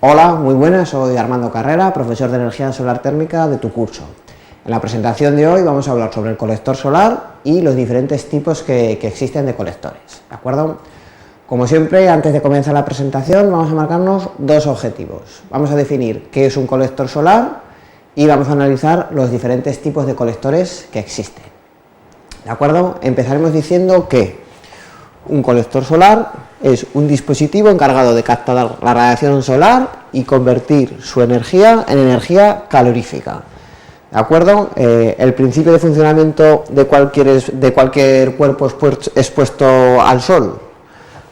Hola, muy buenas, soy Armando Carrera, profesor de energía solar térmica de tu curso. En la presentación de hoy vamos a hablar sobre el colector solar y los diferentes tipos que existen de colectores, ¿de acuerdo? Como siempre, antes de comenzar la presentación vamos a marcarnos dos objetivos. Vamos a definir qué es un colector solar y vamos a analizar los diferentes tipos de colectores que existen, ¿de acuerdo? Empezaremos diciendo que un colector solar es un dispositivo encargado de captar la radiación solar y convertir su energía en energía calorífica. ¿De acuerdo? El principio de funcionamiento de cualquier cuerpo expuesto al sol,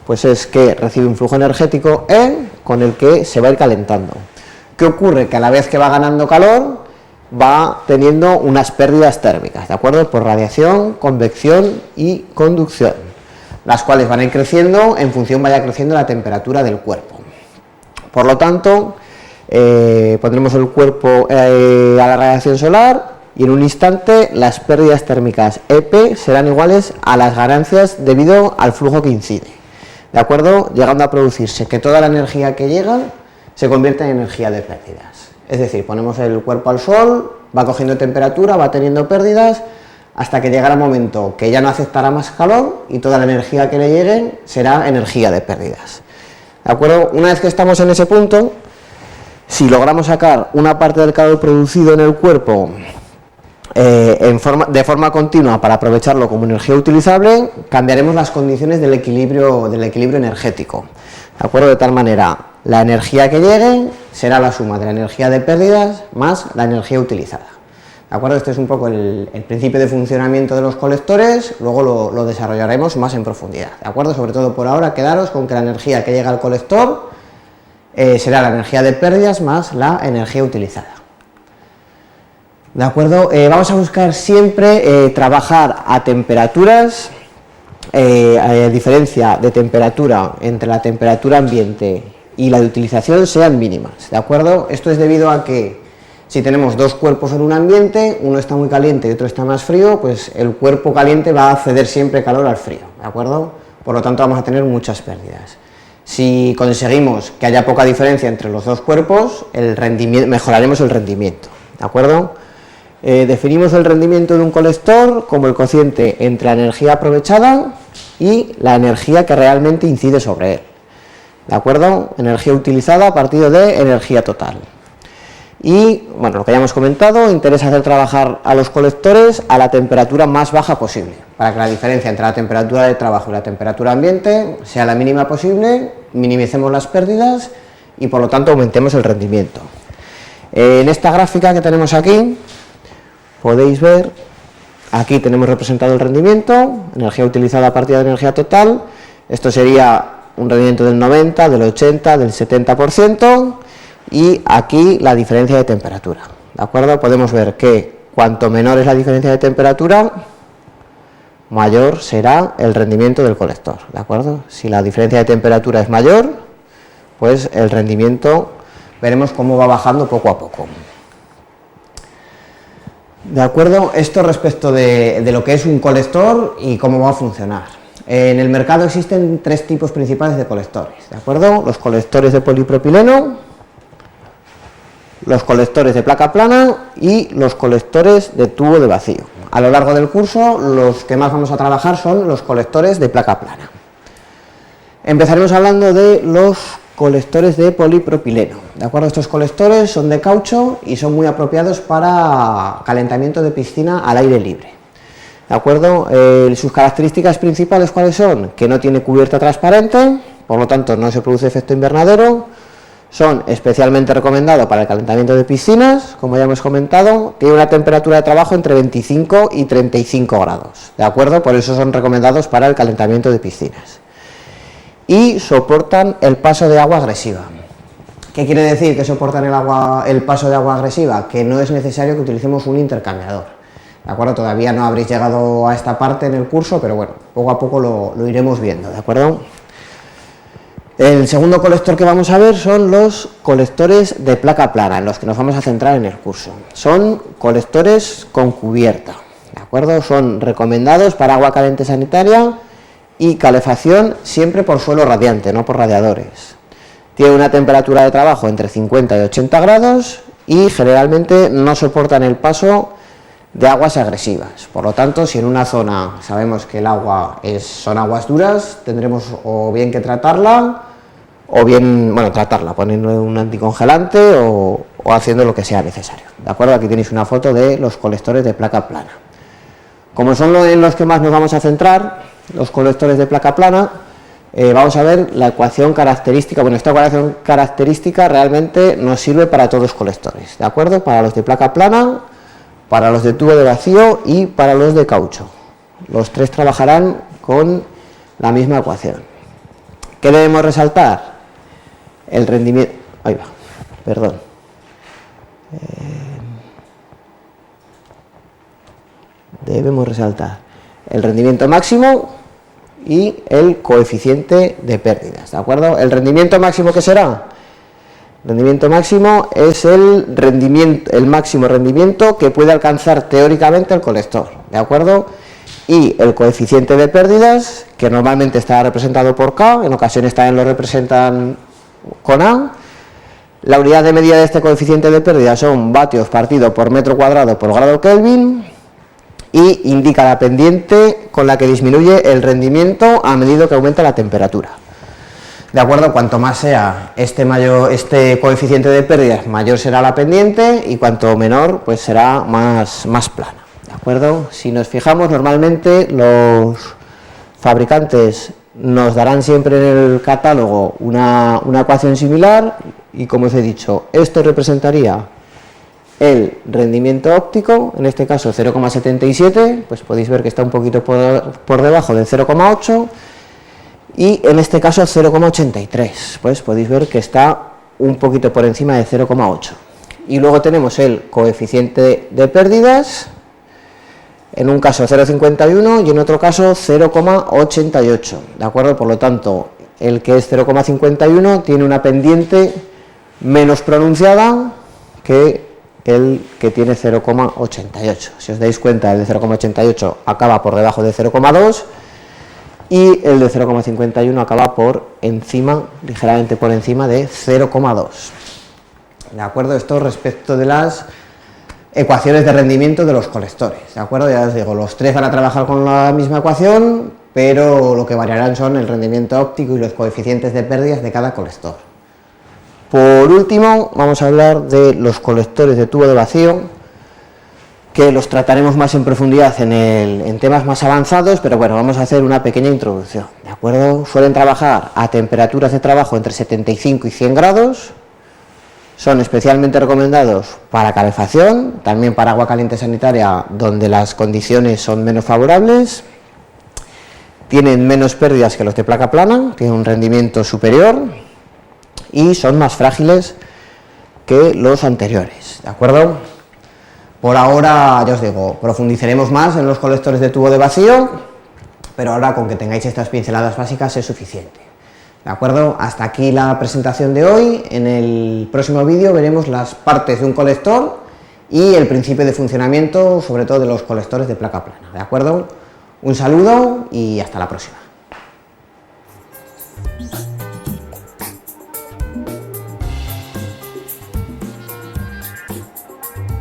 pues es que recibe un flujo energético E con el que se va a ir calentando. ¿Qué ocurre? Que a la vez que va ganando calor, va teniendo unas pérdidas térmicas, ¿de acuerdo? Por radiación, convección y conducción, las cuales van a ir creciendo en función vaya creciendo la temperatura del cuerpo. Por lo tanto, pondremos el cuerpo a la radiación solar y en un instante las pérdidas térmicas EP serán iguales a las ganancias debido al flujo que incide, ¿de acuerdo? Llegando a producirse que toda la energía que llega se convierte en energía de pérdidas. Es decir, ponemos el cuerpo al sol, va cogiendo temperatura, va teniendo pérdidas, hasta que llegará el momento que ya no aceptará más calor y toda la energía que le llegue será energía de pérdidas. ¿De acuerdo? Una vez que estamos en ese punto, si logramos sacar una parte del calor producido en el cuerpo de forma continua para aprovecharlo como energía utilizable, cambiaremos las condiciones del equilibrio energético. ¿De acuerdo? De tal manera, la energía que llegue será la suma de la energía de pérdidas más la energía utilizada. ¿De acuerdo? Este es un poco el principio de funcionamiento de los colectores, luego lo desarrollaremos más en profundidad, ¿de acuerdo? Sobre todo por ahora, quedaros con que la energía que llega al colector será la energía de pérdidas más la energía utilizada. ¿De acuerdo? Vamos a buscar siempre trabajar a temperaturas, a diferencia de temperatura entre la temperatura ambiente y la de utilización sean mínimas, ¿de acuerdo? Esto es debido a que si tenemos dos cuerpos en un ambiente, uno está muy caliente y otro está más frío, pues el cuerpo caliente va a ceder siempre calor al frío, ¿de acuerdo? Por lo tanto vamos a tener muchas pérdidas. Si conseguimos que haya poca diferencia entre los dos cuerpos, mejoraremos el rendimiento, ¿de acuerdo? Definimos el rendimiento de un colector como el cociente entre la energía aprovechada y la energía que realmente incide sobre él, ¿de acuerdo? Energía utilizada a partir de energía total. Y, bueno, lo que ya hemos comentado, interesa hacer trabajar a los colectores a la temperatura más baja posible, para que la diferencia entre la temperatura de trabajo y la temperatura ambiente sea la mínima posible, minimicemos las pérdidas y, por lo tanto, aumentemos el rendimiento. En esta gráfica que tenemos aquí, podéis ver, aquí tenemos representado el rendimiento, energía utilizada a partir de energía total. Esto sería un rendimiento del 90, del 80, del 70%, y aquí la diferencia de temperatura, ¿de acuerdo? Podemos ver que cuanto menor es la diferencia de temperatura, mayor será el rendimiento del colector, ¿de acuerdo? Si la diferencia de temperatura es mayor, pues el rendimiento veremos cómo va bajando poco a poco. ¿De acuerdo? Esto respecto de lo que es un colector y cómo va a funcionar. En el mercado existen tres tipos principales de colectores, ¿de acuerdo? Los colectores de polipropileno, los colectores de placa plana y los colectores de tubo de vacío. A lo largo del curso, los que más vamos a trabajar son los colectores de placa plana. Empezaremos hablando de los colectores de polipropileno, ¿de acuerdo? Estos colectores son de caucho y son muy apropiados para calentamiento de piscina al aire libre, ¿de acuerdo? Sus características principales, ¿cuáles son? Que no tiene cubierta transparente, por lo tanto no se produce efecto invernadero. Son especialmente recomendados para el calentamiento de piscinas, como ya hemos comentado, tiene una temperatura de trabajo entre 25 y 35 grados, ¿de acuerdo? Por eso son recomendados para el calentamiento de piscinas. Y soportan el paso de agua agresiva. ¿Qué quiere decir que soportan el paso de agua agresiva? Que no es necesario que utilicemos un intercambiador, ¿de acuerdo? Todavía no habréis llegado a esta parte en el curso, pero bueno, poco a poco lo iremos viendo, ¿de acuerdo? El segundo colector que vamos a ver son los colectores de placa plana, en los que nos vamos a centrar en el curso. Son colectores con cubierta, ¿de acuerdo? Son recomendados para agua caliente sanitaria y calefacción siempre por suelo radiante, no por radiadores. Tiene una temperatura de trabajo entre 50 y 80 grados y generalmente no soportan el paso de aguas agresivas. Por lo tanto, si en una zona sabemos que el agua son aguas duras, tendremos o bien que tratarla, o bien, bueno, tratarla, poniendo un anticongelante o haciendo lo que sea necesario. ¿De acuerdo? Aquí tenéis una foto de los colectores de placa plana. Como son en los que más nos vamos a centrar, los colectores de placa plana, vamos a ver la ecuación característica. Bueno, esta ecuación característica realmente nos sirve para todos los colectores, ¿de acuerdo? Para los de placa plana, para los de tubo de vacío y para los de caucho. Los tres trabajarán con la misma ecuación. ¿Qué debemos resaltar? El rendimiento... Ahí va, perdón. Debemos resaltar el rendimiento máximo y el coeficiente de pérdidas, ¿de acuerdo? ¿El rendimiento máximo qué será? El rendimiento máximo es el máximo rendimiento que puede alcanzar teóricamente el colector, ¿de acuerdo? Y el coeficiente de pérdidas, que normalmente está representado por K, en ocasiones también lo representan con A. La unidad de medida de este coeficiente de pérdida son vatios partido por metro cuadrado por grado Kelvin, y indica la pendiente con la que disminuye el rendimiento a medida que aumenta la temperatura. De acuerdo, cuanto más sea este coeficiente de pérdidas, mayor será la pendiente, y cuanto menor, pues será más plana. De acuerdo, si nos fijamos, normalmente los fabricantes nos darán siempre en el catálogo una ecuación similar, y como os he dicho, esto representaría el rendimiento óptico, en este caso 0,77, pues podéis ver que está un poquito por debajo del 0,8, y en este caso 0,83, pues podéis ver que está un poquito por encima de 0,8. Y luego tenemos el coeficiente de pérdidas, en un caso 0,51 y en otro caso 0,88, ¿de acuerdo? Por lo tanto, el que es 0,51 tiene una pendiente menos pronunciada que el que tiene 0,88. Si os dais cuenta, el de 0,88 acaba por debajo de 0,2 y el de 0,51 acaba por encima, ligeramente por encima de 0,2. ¿De acuerdo? Esto respecto de las ecuaciones de rendimiento de los colectores. ¿De acuerdo? Ya os digo, los tres van a trabajar con la misma ecuación, pero lo que variarán son el rendimiento óptico y los coeficientes de pérdidas de cada colector. Por último, vamos a hablar de los colectores de tubo de vacío, que los trataremos más en profundidad en temas más avanzados, pero bueno, vamos a hacer una pequeña introducción, ¿de acuerdo? Suelen trabajar a temperaturas de trabajo entre 75 y 100 grados, son especialmente recomendados para calefacción, también para agua caliente sanitaria, donde las condiciones son menos favorables, tienen menos pérdidas que los de placa plana, tienen un rendimiento superior, y son más frágiles que los anteriores, ¿de acuerdo? Por ahora, ya os digo, profundizaremos más en los colectores de tubo de vacío, pero ahora con que tengáis estas pinceladas básicas es suficiente, ¿de acuerdo? Hasta aquí la presentación de hoy. En el próximo vídeo veremos las partes de un colector y el principio de funcionamiento, sobre todo de los colectores de placa plana, ¿de acuerdo? Un saludo y hasta la próxima.